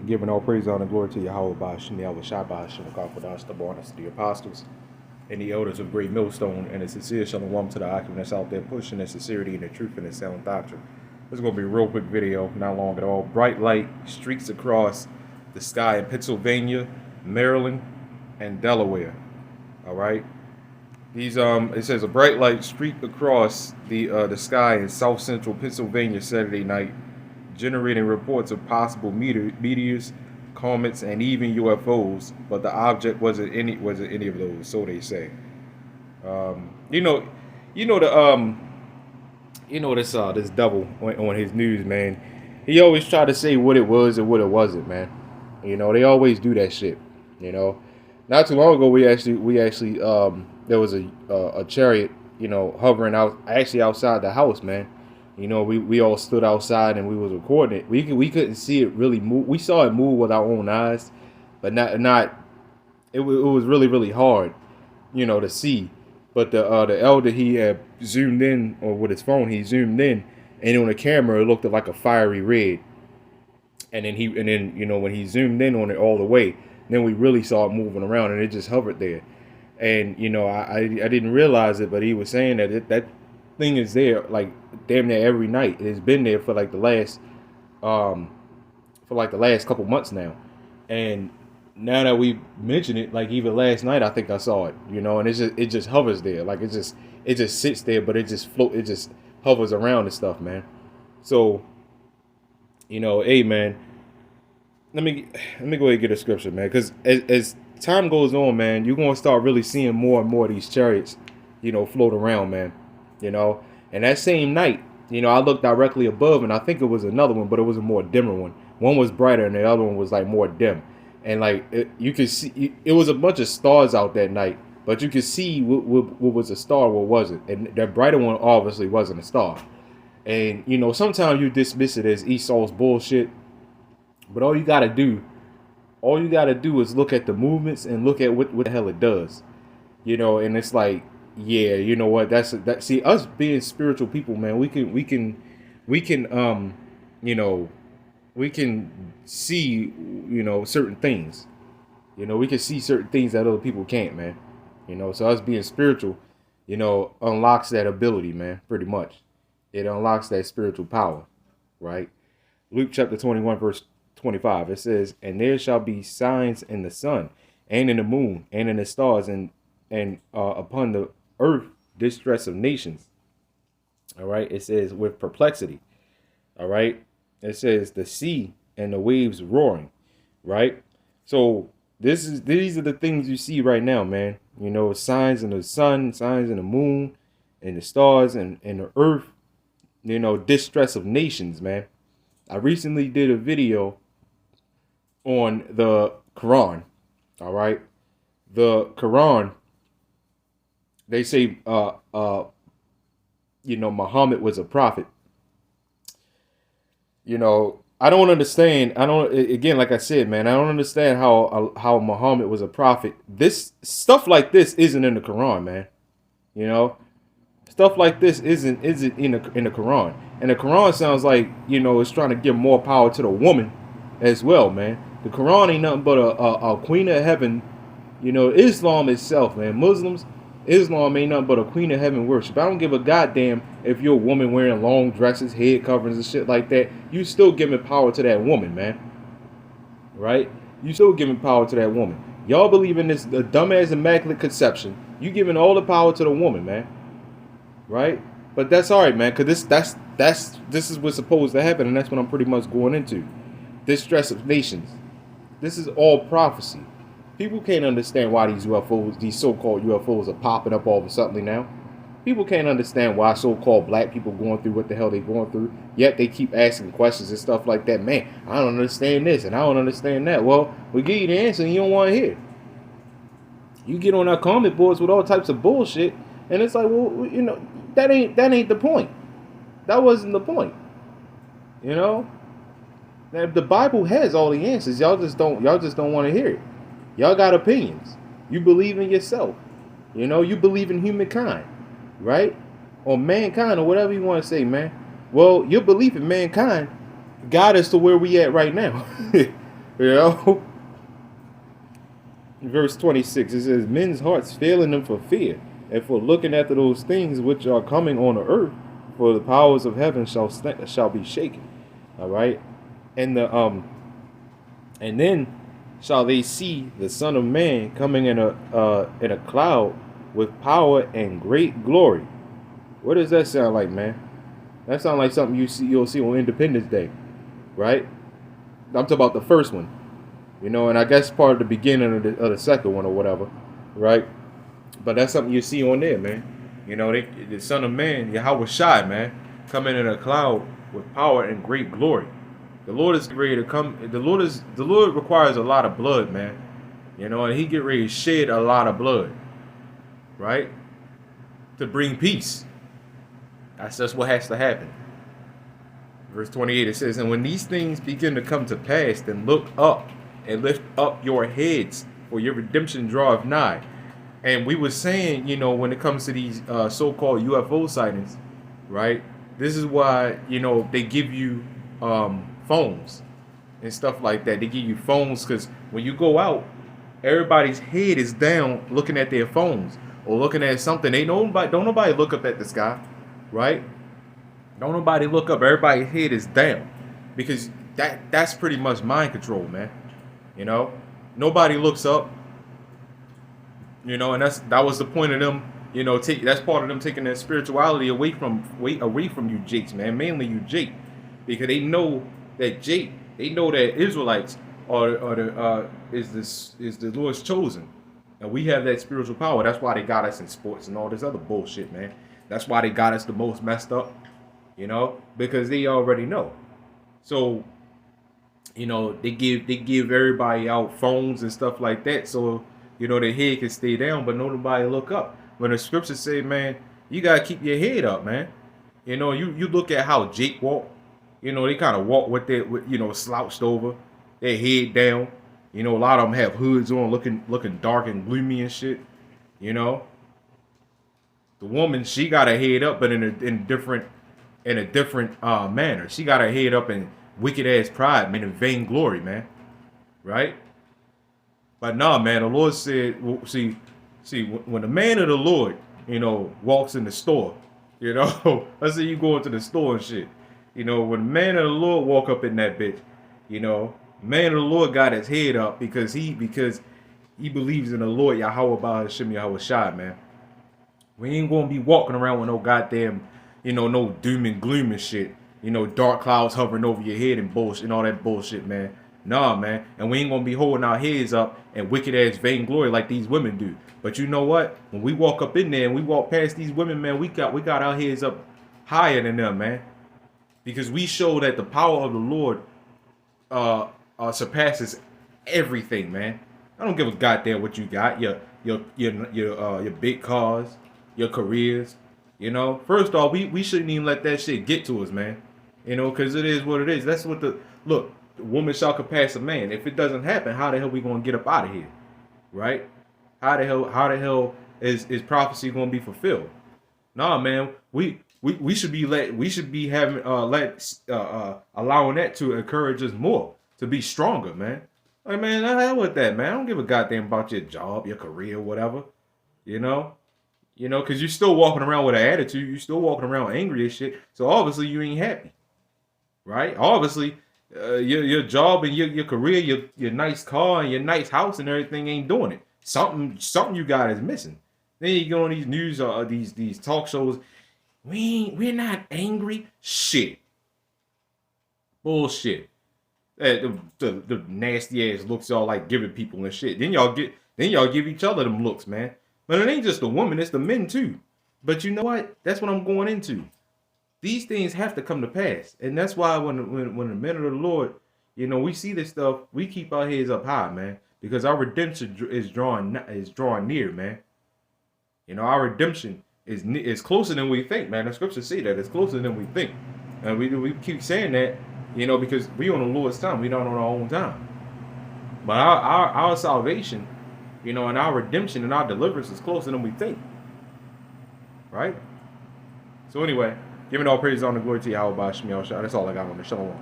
Giving all praise, honor, and glory to Yahawah, BAHASHAM, YAHAWASHI, the born the apostles, and the elders of Great Millstone, and a sincere shalom to the occupants out there pushing the sincerity and the truth and the sound doctrine. This is going to be a real quick video, not long at all. Bright light streaks across the sky in Pennsylvania, Maryland, and Delaware. All right. These it says a bright light streaked across the sky in south central Pennsylvania Saturday night, generating reports of possible meteors, comets, and even UFOs. But the object wasn't any of those, so they say. You know this devil on his news, man. He always try to say what it was and what it wasn't, man. You know, they always do that shit. You know, not too long ago we actually there was a chariot, you know, hovering actually outside the house, man. You know, we all stood outside and we was recording it. We couldn't see it really move. We saw it move with our own eyes, but not. It was really hard, you know, to see. But the elder, he had zoomed in, or with his phone he zoomed in, and on the camera it looked like a fiery red. And then you know, when he zoomed in on it all the way, then we really saw it moving around, and it just hovered there. And you know, I didn't realize it, but he was saying that that thing is there like damn near every night. It has been there for like the last couple months now. And now that we mention it, like even last night I think I saw it, you know, and it just hovers there. Like it just sits there, but it just hovers around and stuff, man. So, you know, hey man, let me go ahead and get a scripture, man, because as time goes on, man, you're gonna start really seeing more and more of these chariots, you know, float around, man. You know, and that same night, you know, I looked directly above, and I think it was another one, but it was a more dimmer one. One was brighter, and the other one was like more dim. And like you could see, it was a bunch of stars out that night, but you could see what was a star, what wasn't. And that brighter one obviously wasn't a star. And you know, sometimes you dismiss it as Esau's bullshit, but all you gotta do is look at the movements and look at what the hell it does. You know, and it's like, yeah, you know what? See, us being spiritual people, man, we can you know, we can see, you know, certain things. You know, we can see certain things that other people can't, man. You know, so us being spiritual, you know, unlocks that ability, man, pretty much. It unlocks that spiritual power, right? Luke chapter 21, verse 25, it says, "And there shall be signs in the sun, and in the moon, and in the stars, and upon the earth distress of nations." All right, it says with perplexity. All right, it says the sea and the waves roaring. Right, so these are the things you see right now, man. You know, signs in the sun, signs in the moon, and the stars, and the earth. You know, distress of nations, man. I recently did a video on the Quran. All right, the Quran. They say, you know, Muhammad was a prophet. You know, I don't understand. Again, like I said, man, I don't understand how Muhammad was a prophet. This stuff like this isn't in the Quran, man. You know, stuff like this isn't in the Quran. And the Quran sounds like, you know, it's trying to give more power to the woman as well, man. The Quran ain't nothing but a queen of heaven. You know, Islam itself, man. Islam ain't nothing but a queen of heaven worship. I don't give a goddamn if you're a woman wearing long dresses, head coverings and shit like that. You still giving power to that woman, man. Right? You still giving power to that woman. Y'all believe in this the dumbass immaculate conception. You giving all the power to the woman, man. Right? But that's all right, man, because this is what's supposed to happen, and that's what I'm pretty much going into. Distress of nations. This is all prophecy. People can't understand why these UFOs, these so-called UFOs, are popping up all of a sudden now. People can't understand why so-called black people going through what the hell they're going through. Yet they keep asking questions and stuff like that. Man, I don't understand this and I don't understand that. Well, we give you the answer and you don't want to hear it. You get on our comment boards with all types of bullshit, and it's like, well, you know, that ain't the point. That wasn't the point. You know, now, the Bible has all the answers. Y'all just don't want to hear it. Y'all got opinions. You believe in yourself. You know, you believe in humankind, right? Or mankind, or whatever you want to say, man. Well, your belief in mankind got us to where we at right now. You know? Verse 26, it says, men's hearts failing them for fear, and for looking after those things which are coming on the earth, for the powers of heaven shall be shaken. All right, and and then shall they see the Son of Man coming in a cloud with power and great glory. What does that sound like, man? That sounds like something you'll see on Independence Day, right? I'm talking about the first one, you know, and I guess part of the beginning of the second one or whatever, right? But that's something you see on there, man. You know, the Son of Man, YAHAWASHI, man, coming in a cloud with power and great glory. The Lord is ready to come. The Lord requires a lot of blood, man. You know, and He get ready to shed a lot of blood, right? To bring peace. That's just what has to happen. Verse 28, it says, and when these things begin to come to pass, then look up and lift up your heads, for your redemption draweth nigh. And we were saying, you know, when it comes to these so-called UFO sightings, right? This is why, you know, they give you phones and stuff like that. They give you phones because when you go out, everybody's head is down looking at their phones or looking at something. Don't nobody look up at the sky, right? Don't nobody look up. Everybody's head is down because that's pretty much mind control, man. You know, nobody looks up. You know, and that was the point of them. You know, that's part of them taking their spirituality away from you, Jakes, man. Mainly you, Jake, because they know that Israelites is the Lord's chosen, and we have that spiritual power. That's why they got us in sports and all this other bullshit, man. That's why they got us the most messed up, you know, because they already know. So, you know, they give everybody out phones and stuff like that, so you know their head can stay down, but nobody look up. When the scriptures say, man, you gotta keep your head up, man. You know, you look at how Jake walked. You know, they kind of walk with you know, slouched over, their head down. You know, a lot of them have hoods on, looking dark and gloomy and shit. You know, the woman, she got her head up, but in a different manner. She got her head up in wicked ass pride, man, in vainglory, man. Right? But nah, man, the Lord said, well, see, when the man of the Lord, you know, walks in the store, you know, let's say you go into the store and shit. You know, when the man of the Lord walk up in that bitch, you know, man of the Lord got his head up because he believes in the Lord Yahawah BAHASHAM YAHAWASHI, man. We ain't gonna be walking around with no goddamn, you know, no doom and gloom and shit. You know, dark clouds hovering over your head and bullshit and all that bullshit, man. Nah, man. And we ain't gonna be holding our heads up and wicked ass vainglory like these women do. But you know what? When we walk up in there and we walk past these women, man, we got our heads up higher than them, man. Because we show that the power of the Lord surpasses everything, man. I don't give a goddamn what you got, your big cars, your careers. You know, first off, we shouldn't even let that shit get to us, man. You know, because it is what it is. That's what the woman shall surpass a man. If it doesn't happen, how the hell we gonna get up out of here, right? How the hell is prophecy gonna be fulfilled? Nah, man, we should be having allowing that to encourage us more to be stronger, man. Like, man, the hell with that, man. I don't give a goddamn about your job, your career, whatever. You know, because you're still walking around with an attitude. You're still walking around angry as shit. So obviously you ain't happy, right? Obviously, your job and your career, your nice car and your nice house and everything ain't doing it. Something you got is missing. Then you go on these news these talk shows. We're not angry. Shit. Bullshit. The nasty ass looks y'all like giving people and shit. Then y'all give each other them looks, man. But it ain't just the woman, it's the men too. But you know what? That's what I'm going into. These things have to come to pass. And that's why when the men of the Lord, you know, we see this stuff, we keep our heads up high, man. Because our redemption is drawing near, man. You know, our redemption is closer than we think, man. The scriptures say that it's closer than we think. And we keep saying that, you know, because we on the Lord's time. We not on our own time. But our salvation, you know, and our redemption and our deliverance is closer than we think. Right? So anyway, giving all praise, honor, glory to Yahawah BAHASHAM YAHAWASHI. That's all I got on the Shalom.